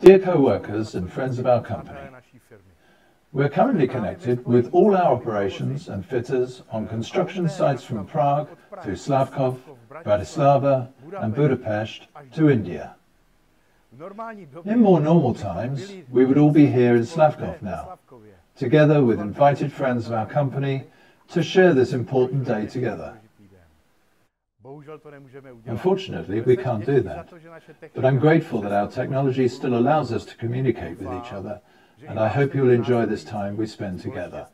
Dear co-workers and friends of our company, we're currently connected with all our operations and fitters on construction sites from Prague through Slavkov, Bratislava and Budapest to India. In more normal times, we would all be here in Slavkov now, together with invited friends of our company to share this important day together. Unfortunately, we can't do that, but I'm grateful that our technology still allows us to communicate with each other, and I hope you'll enjoy this time we spend together.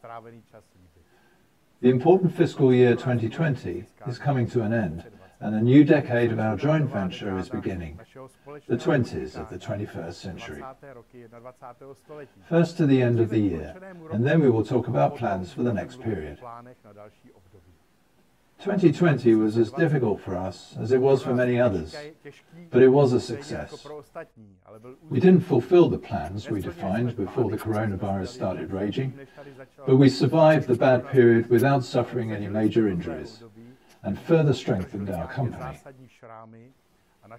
The important fiscal year 2020 is coming to an end, and a new decade of our joint venture is beginning, the 20s of the 21st century. First to the end of the year, and then we will talk about plans for the next period. 2020 was as difficult for us as it was for many others, but it was a success. We didn't fulfill the plans we defined before the coronavirus started raging, but we survived the bad period without suffering any major injuries and further strengthened our company.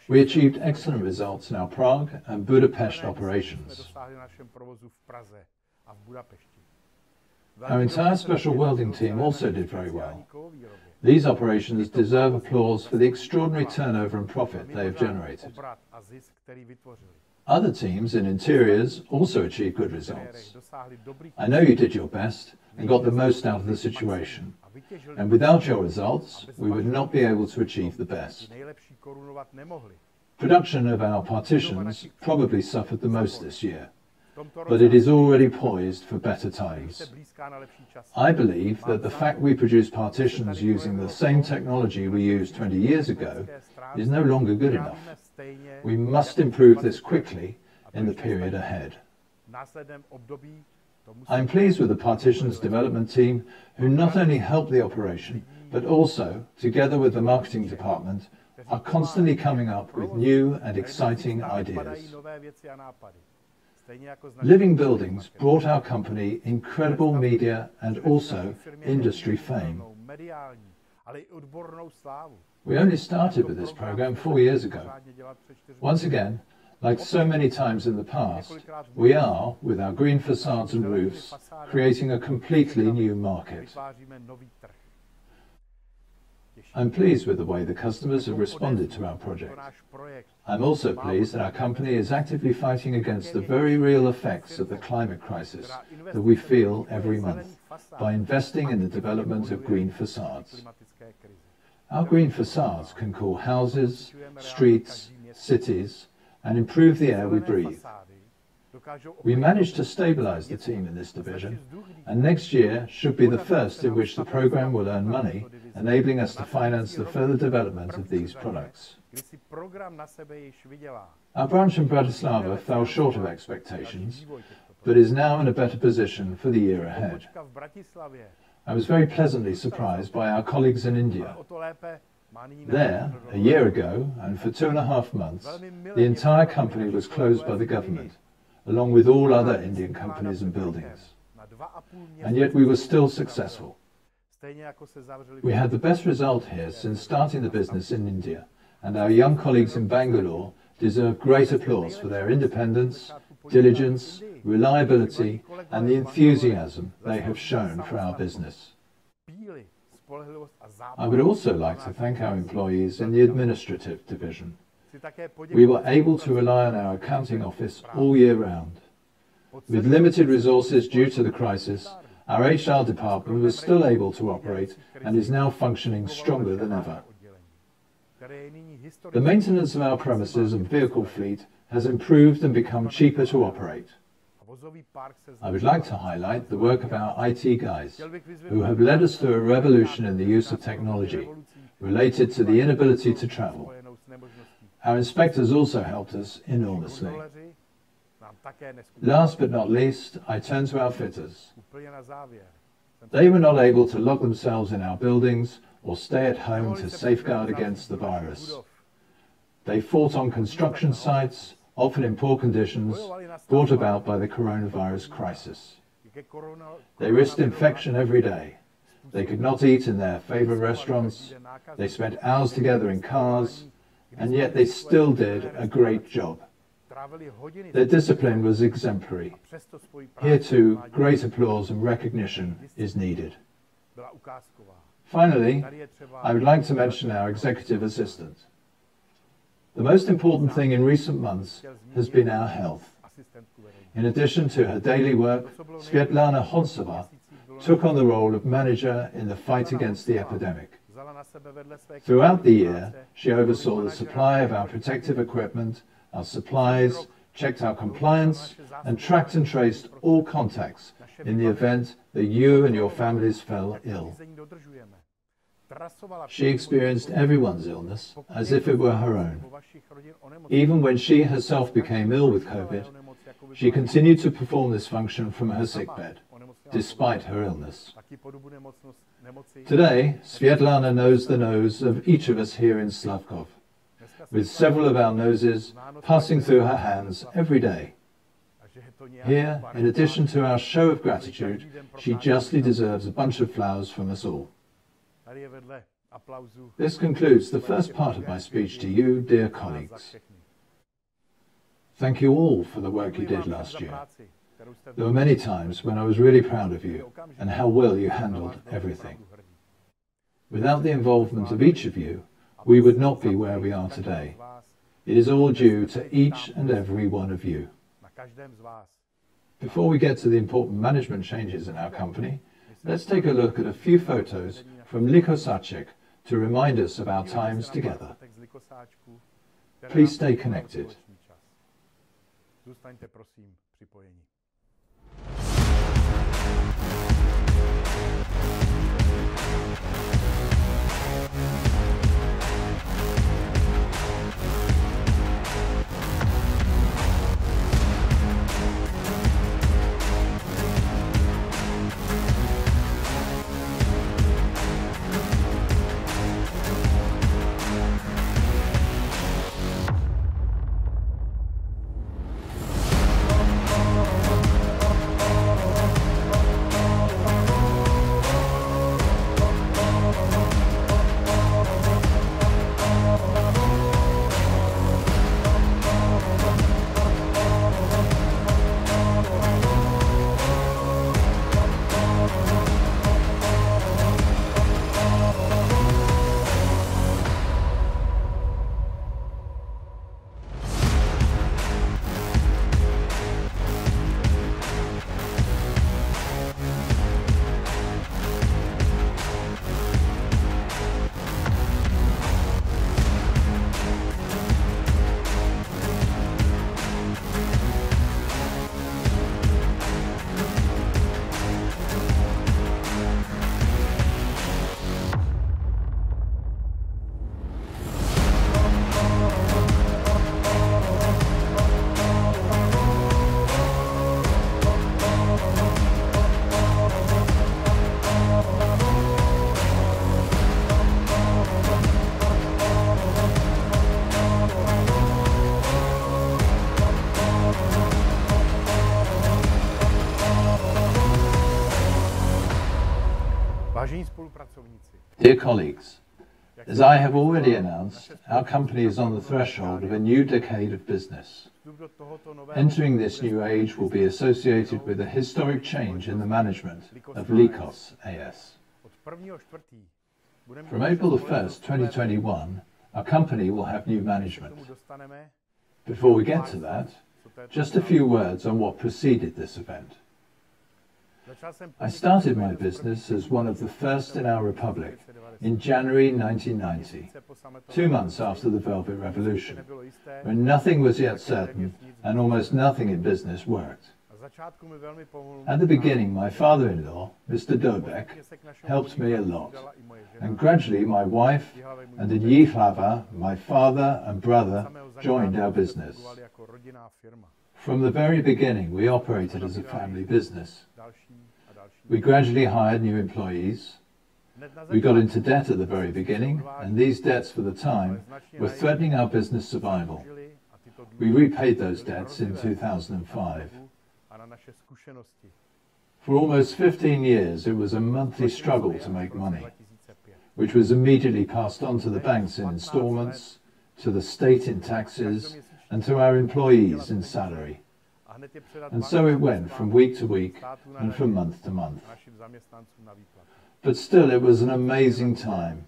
We achieved excellent results in our Prague and Budapest operations. Our entire special welding team also did very well. These operations deserve applause for the extraordinary turnover and profit they have generated. Other teams in interiors also achieved good results. I know you did your best and got the most out of the situation, and without your results, we would not be able to achieve the best. Production of our partitions probably suffered the most this year, but it is already poised for better times. I believe that the fact we produce partitions using the same technology we used 20 years ago is no longer good enough. We must improve this quickly in the period ahead. I am pleased with the partitions development team, who not only help the operation, but also, together with the marketing department, are constantly coming up with new and exciting ideas. Living Buildings brought our company incredible media and also industry fame. We only started with this program 4 years ago. Once again, like so many times in the past, we are, with our green facades and roofs, creating a completely new market. I'm pleased with the way the customers have responded to our project. I'm also pleased that our company is actively fighting against the very real effects of the climate crisis that we feel every month by investing in the development of green facades. Our green facades can cool houses, streets, cities, and improve the air we breathe. We managed to stabilize the team in this division, and next year should be the first in which the program will earn money, enabling us to finance the further development of these products. Our branch in Bratislava fell short of expectations, but is now in a better position for the year ahead. I was very pleasantly surprised by our colleagues in India. There, a year ago, and for 2.5 months, the entire company was closed by the government, along with all other Indian companies and buildings. And yet we were still successful. We had the best result here since starting the business in India, and our young colleagues in Bangalore deserve great applause for their independence, diligence, reliability, and the enthusiasm they have shown for our business. I would also like to thank our employees in the administrative division. We were able to rely on our accounting office all year round. With limited resources due to the crisis, our HR department was still able to operate and is now functioning stronger than ever. The maintenance of our premises and vehicle fleet has improved and become cheaper to operate. I would like to highlight the work of our IT guys, who have led us through a revolution in the use of technology related to the inability to travel. Our inspectors also helped us enormously. Last but not least, I turn to our fitters. They were not able to lock themselves in our buildings or stay at home to safeguard against the virus. They fought on construction sites, often in poor conditions, brought about by the coronavirus crisis. They risked infection every day. They could not eat in their favorite restaurants. They spent hours together in cars, and yet they still did a great job. Their discipline was exemplary. Here too, great applause and recognition is needed. Finally, I would like to mention our executive assistant. The most important thing in recent months has been our health. In addition to her daily work, Světlana Hontsová took on the role of manager in the fight against the epidemic. Throughout the year, she oversaw the supply of our protective equipment, our supplies, checked our compliance, and tracked and traced all contacts in the event that you and your families fell ill. She experienced everyone's illness as if it were her own. Even when she herself became ill with COVID, she continued to perform this function from her sickbed, despite her illness. Today, Světlana knows the nose of each of us here in Slavkov, with several of our noses passing through her hands every day. Here, in addition to our show of gratitude, she justly deserves a bunch of flowers from us all. This concludes the first part of my speech to you, dear colleagues. Thank you all for the work you did last year. There were many times when I was really proud of you and how well you handled everything. Without the involvement of each of you, we would not be where we are today. It is all due to each and every one of you. Before we get to the important management changes in our company, let's take a look at a few photos from LIKO-S to remind us of our times together. Please stay connected. Zůstaňte prosím připojeni. Dear colleagues, as I have already announced, our company is on the threshold of a new decade of business. Entering this new age will be associated with a historic change in the management of LIKO-S. From April 1st, 2021, our company will have new management. Before we get to that, just a few words on what preceded this event. I started my business as one of the first in our republic in January 1990, 2 months after the Velvet Revolution, when nothing was yet certain and almost nothing in business worked. At the beginning, my father-in-law, Mr. Dobek, helped me a lot, and gradually my wife and in Jihlava, my father and brother joined our business. From the very beginning, we operated as a family business. We gradually hired new employees. We got into debt at the very beginning, and these debts for the time were threatening our business survival. We repaid those debts in 2005. For almost 15 years, it was a monthly struggle to make money, which was immediately passed on to the banks in installments, to the state in taxes, and to our employees in salary. And so it went from week to week and from month to month. But still, it was an amazing time.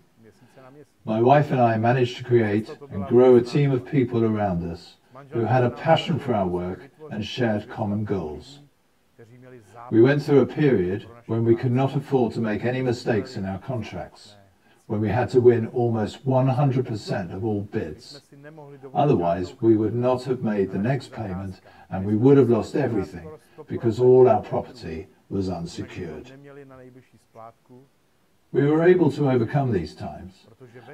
My wife and I managed to create and grow a team of people around us who had a passion for our work and shared common goals. We went through a period when we could not afford to make any mistakes in our contracts, when we had to win almost 100% of all bids. Otherwise, we would not have made the next payment and we would have lost everything because all our property was unsecured. We were able to overcome these times,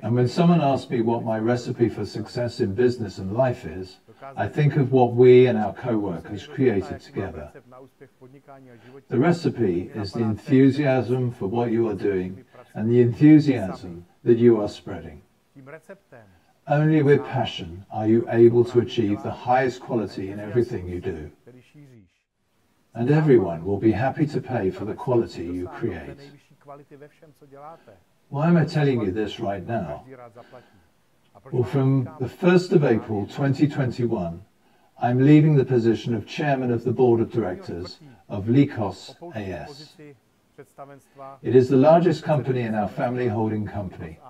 and when someone asks me what my recipe for success in business and life is, I think of what we and our co-workers created together. The recipe is the enthusiasm for what you are doing and the enthusiasm that you are spreading. Only with passion are you able to achieve the highest quality in everything you do. And everyone will be happy to pay for the quality you create. Why am I telling you this right now? Well, from the 1st of April 2021, I'm leaving the position of Chairman of the Board of Directors of LIKO-S. It is the largest company in our family holding company,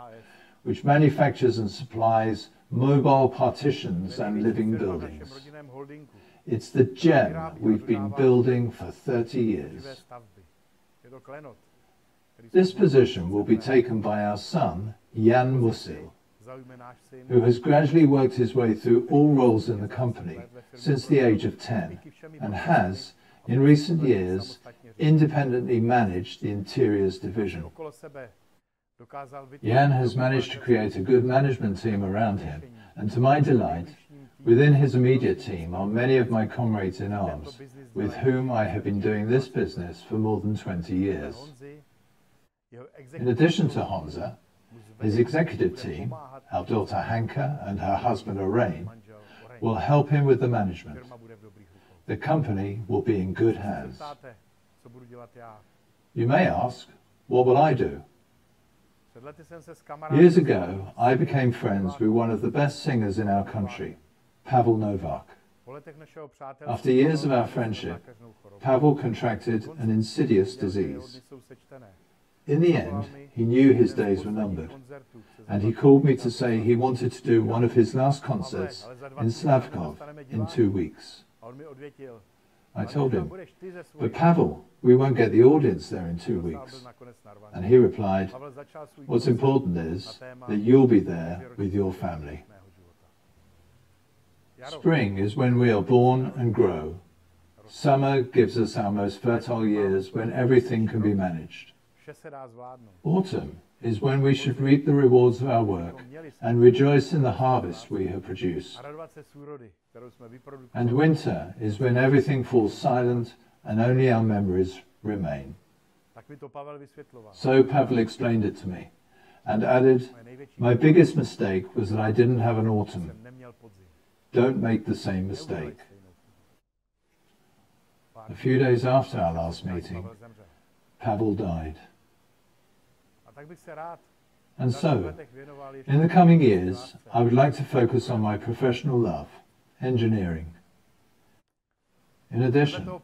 which manufactures and supplies mobile partitions and living buildings. It's the gem we've been building for 30 years. This position will be taken by our son, Libor Musil, who has gradually worked his way through all roles in the company since the age of 10 and has, in recent years, independently managed the interiors division. Jan has managed to create a good management team around him, and to my delight, within his immediate team are many of my comrades in arms, with whom I have been doing this business for more than 20 years. In addition to Honza, his executive team, our daughter Hanka and her husband Reins, will help him with the management. The company will be in good hands. You may ask, what will I do? Years ago, I became friends with one of the best singers in our country, Pavel Novak. After years of our friendship, Pavel contracted an insidious disease. In the end, he knew his days were numbered, and he called me to say he wanted to do one of his last concerts in Slavkov in 2 weeks. I told him, but Pavel, we won't get the audience there in 2 weeks. And he replied, what's important is that you'll be there with your family. Spring is when we are born and grow. Summer gives us our most fertile years when everything can be managed. Autumn is when we should reap the rewards of our work and rejoice in the harvest we have produced. And winter is when everything falls silent and only our memories remain. So Pavel explained it to me and added, my biggest mistake was that I didn't have an autumn. Don't make the same mistake. A few days after our last meeting, Pavel died. And so, in the coming years, I would like to focus on my professional love, engineering. In addition,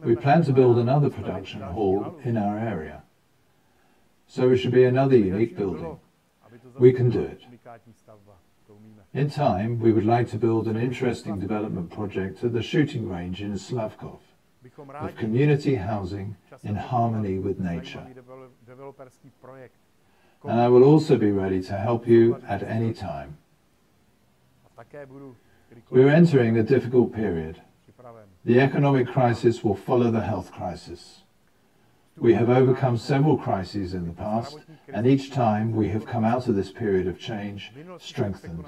we plan to build another production hall in our area. So it should be another unique building. We can do it. In time, we would like to build an interesting development project at the shooting range in Slavkov, with community housing in harmony with nature. And I will also be ready to help you at any time. We are entering a difficult period. The economic crisis will follow the health crisis. We have overcome several crises in the past, and each time we have come out of this period of change strengthened.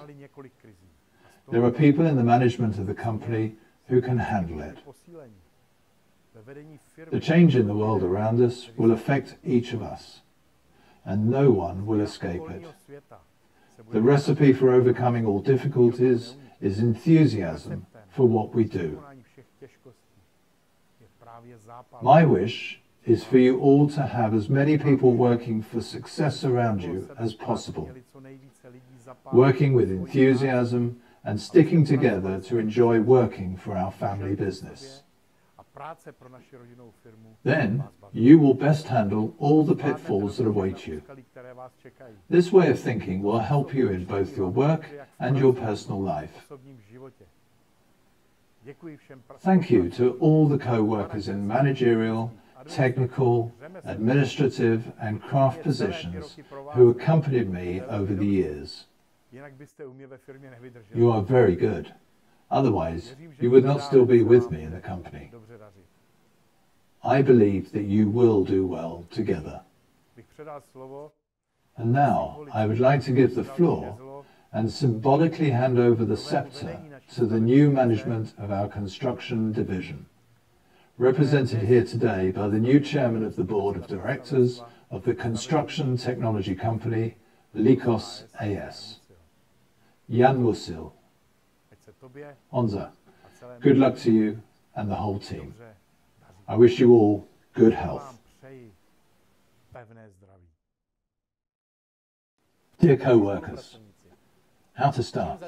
There are people in the management of the company who can handle it. The change in the world around us will affect each of us, and no one will escape it. The recipe for overcoming all difficulties is enthusiasm for what we do. My wish is for you all to have as many people working for success around you as possible, working with enthusiasm and sticking together to enjoy working for our family business. Then you will best handle all the pitfalls that await you. This way of thinking will help you in both your work and your personal life. Thank you to all the co-workers in managerial, technical, administrative and craft positions who accompanied me over the years. You are very good. Otherwise, you would not still be with me in the company. I believe that you will do well together. And now, I would like to give the floor and symbolically hand over the scepter to the new management of our construction division, represented here today by the new chairman of the board of directors of the construction technology company LIKO-S, Libor Musil. Honza, good luck to you and the whole team. I wish you all good health. Dear co-workers, how to start?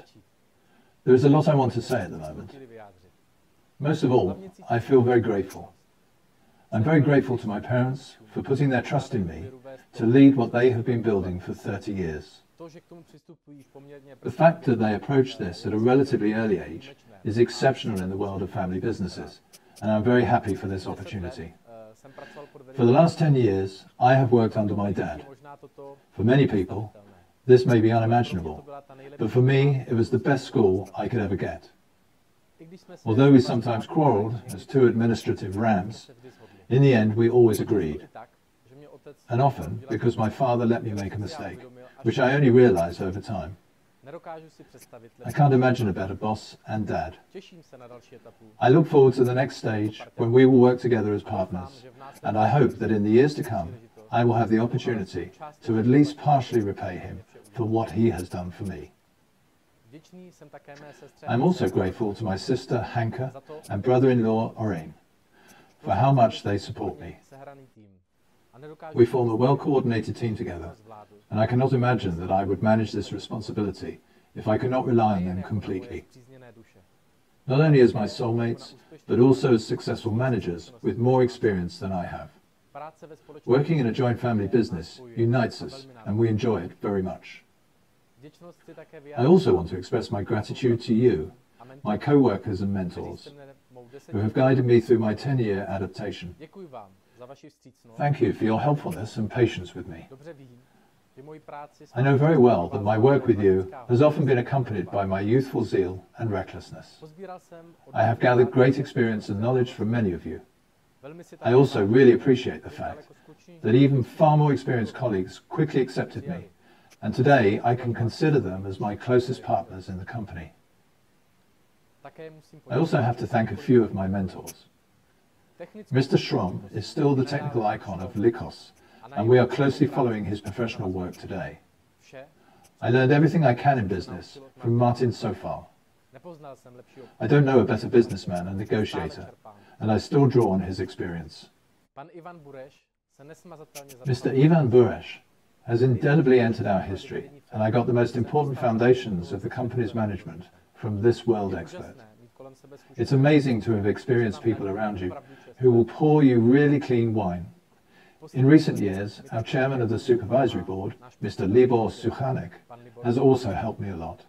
There is a lot I want to say at the moment. Most of all, I feel very grateful. I'm very grateful to my parents for putting their trust in me to lead what they have been building for 30 years. The fact that they approached this at a relatively early age is exceptional in the world of family businesses, and I'm very happy for this opportunity. For the last 10 years, I have worked under my dad. For many people, this may be unimaginable, but for me, it was the best school I could ever get. Although we sometimes quarrelled as two administrative rams, in the end we always agreed. And often because my father let me make a mistake, which I only realised over time. I can't imagine a better boss and dad. I look forward to the next stage when we will work together as partners, and I hope that in the years to come I will have the opportunity to at least partially repay him for what he has done for me. I'm also grateful to my sister Hanka and brother-in-law Orain for how much they support me. We form a well-coordinated team together, and I cannot imagine that I would manage this responsibility if I could not rely on them completely. Not only as my soulmates, but also as successful managers with more experience than I have. Working in a joint family business unites us, and we enjoy it very much. I also want to express my gratitude to you, my co-workers and mentors, who have guided me through my 10-year adaptation. Thank you for your helpfulness and patience with me. I know very well that my work with you has often been accompanied by my youthful zeal and recklessness. I have gathered great experience and knowledge from many of you. I also really appreciate the fact that even far more experienced colleagues quickly accepted me, and today I can consider them as my closest partners in the company. I also have to thank a few of my mentors. Mr. Schrom is still the technical icon of LIKO-S, and we are closely following his professional work today. I learned everything I can in business from Martin so far. I don't know a better businessman and negotiator, and I still draw on his experience. Mr. Ivan Buresh has indelibly entered our history, and I got the most important foundations of the company's management from this world expert. It's amazing to have experienced people around you who will pour you really clean wine. In recent years, our chairman of the supervisory board, Mr. Libor Musil, has also helped me a lot.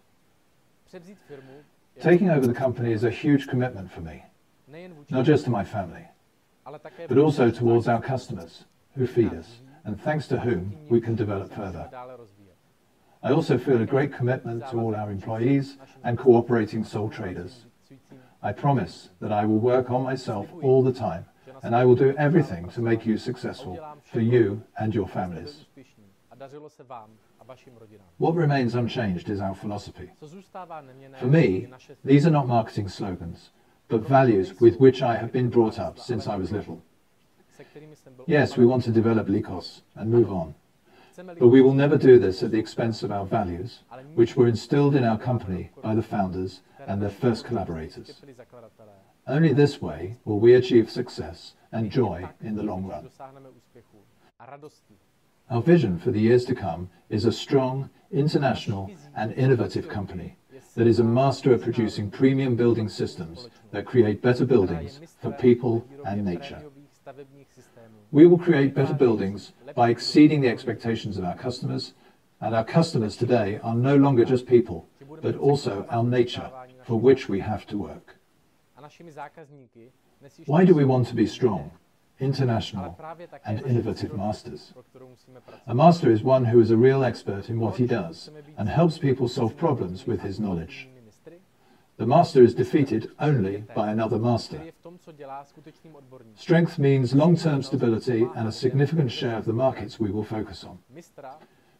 Taking over the company is a huge commitment for me, not just to my family, but also towards our customers who feed us, and thanks to whom we can develop further. I also feel a great commitment to all our employees and cooperating sole traders. I promise that I will work on myself all the time, and I will do everything to make you successful for you and your families. What remains unchanged is our philosophy. For me, these are not marketing slogans, but values with which I have been brought up since I was little. Yes, we want to develop LIKO-S and move on, but we will never do this at the expense of our values, which were instilled in our company by the founders and their first collaborators. Only this way will we achieve success and joy in the long run. Our vision for the years to come is a strong, international and innovative company that is a master at producing premium building systems that create better buildings for people and nature. We will create better buildings by exceeding the expectations of our customers, and our customers today are no longer just people, but also our nature, for which we have to work. Why do we want to be strong, international, and innovative masters? A master is one who is a real expert in what he does and helps people solve problems with his knowledge. The master is defeated only by another master. Strength means long-term stability and a significant share of the markets we will focus on.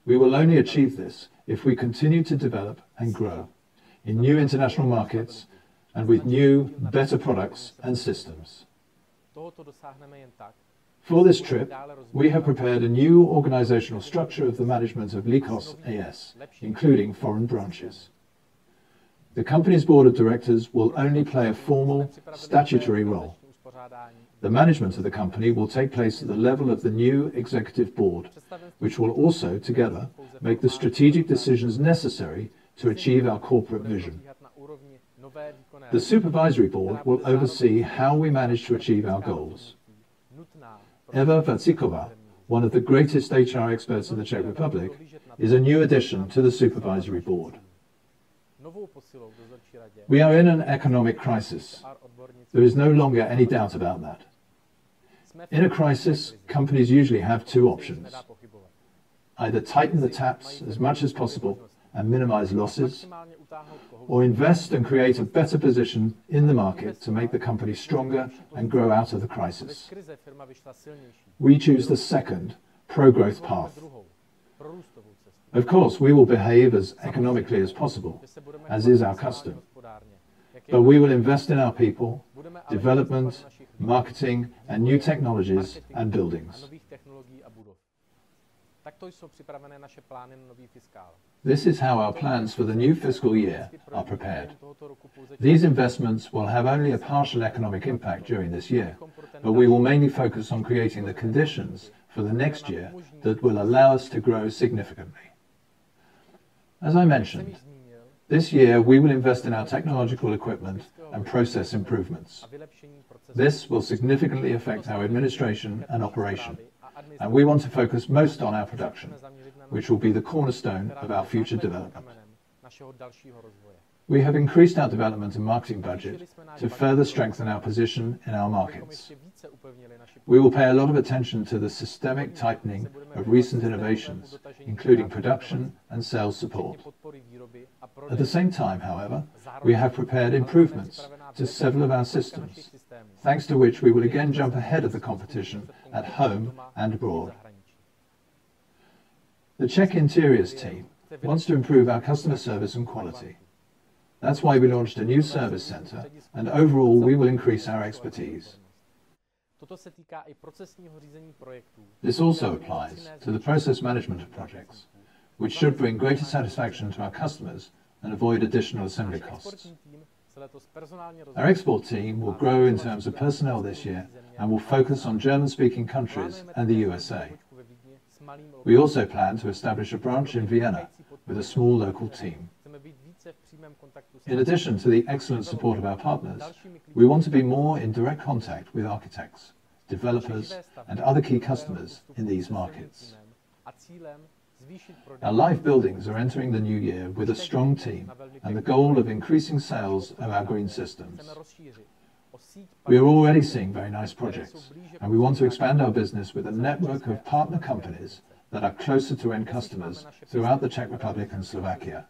We will only achieve this if we continue to develop and grow in new international markets and with new, better products and systems. For this trip, we have prepared a new organizational structure of the management of LIKO-S, including foreign branches. The company's board of directors will only play a formal, statutory role. The management of the company will take place at the level of the new executive board, which will also, together, make the strategic decisions necessary to achieve our corporate vision. The supervisory board will oversee how we manage to achieve our goals. Eva Vacikova, one of the greatest HR experts in the Czech Republic, is a new addition to the supervisory board. We are in an economic crisis. There is no longer any doubt about that. In a crisis, companies usually have two options. Either tighten the taps as much as possible and minimize losses, or invest and create a better position in the market to make the company stronger and grow out of the crisis. We choose the second, pro-growth path. Of course, we will behave as economically as possible, as is our custom. But we will invest in our people, development, marketing, and new technologies and buildings. This is how our plans for the new fiscal year are prepared. These investments will have only a partial economic impact during this year, but we will mainly focus on creating the conditions for the next year that will allow us to grow significantly. As I mentioned, this year we will invest in our technological equipment and process improvements. This will significantly affect our administration and operation, and we want to focus most on our production, which will be the cornerstone of our future development. We have increased our development and marketing budget to further strengthen our position in our markets. We will pay a lot of attention to the systemic tightening of recent innovations, including production and sales support. At the same time, however, we have prepared improvements to several of our systems, thanks to which we will again jump ahead of the competition at home and abroad. The Czech Interiors team wants to improve our customer service and quality. That's why we launched a new service center, and overall we will increase our expertise. This also applies to the process management of projects, which should bring greater satisfaction to our customers and avoid additional assembly costs. Our export team will grow in terms of personnel this year and will focus on German-speaking countries and the USA. We also plan to establish a branch in Vienna with a small local team. In addition to the excellent support of our partners, we want to be more in direct contact with architects, developers, and other key customers in these markets. Our live buildings are entering the new year with a strong team and the goal of increasing sales of our green systems. We are already seeing very nice projects, and we want to expand our business with a network of partner companies that are closer to end customers throughout the Czech Republic and Slovakia.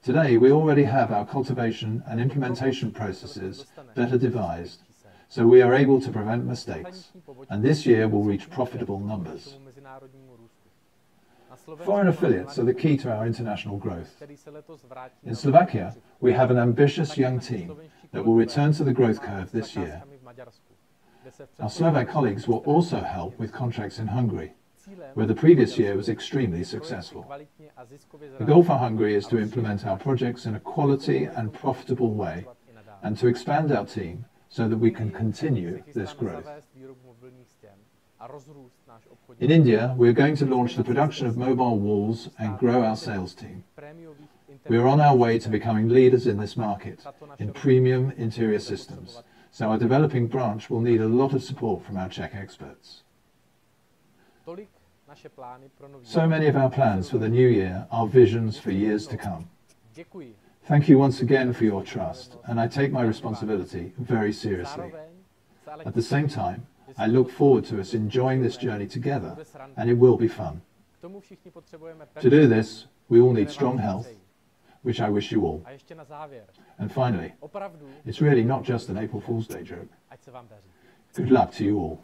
Today, we already have our cultivation and implementation processes better devised, so we are able to prevent mistakes, and this year will reach profitable numbers. Foreign affiliates are the key to our international growth. In Slovakia, we have an ambitious young team that will return to the growth curve this year. Our Slovak colleagues will also help with contracts in Hungary, where the previous year was extremely successful. The goal for Hungary is to implement our projects in a quality and profitable way, and to expand our team so that we can continue this growth. In India, we are going to launch the production of mobile walls and grow our sales team. We are on our way to becoming leaders in this market, in premium interior systems, so our developing branch will need a lot of support from our Czech experts. So many of our plans for the new year are visions for years to come. Thank you once again for your trust, and I take my responsibility very seriously. At the same time, I look forward to us enjoying this journey together, and it will be fun. To do this, we all need strong health, which I wish you all. And finally, it's really not just an April Fool's Day joke. Good luck to you all.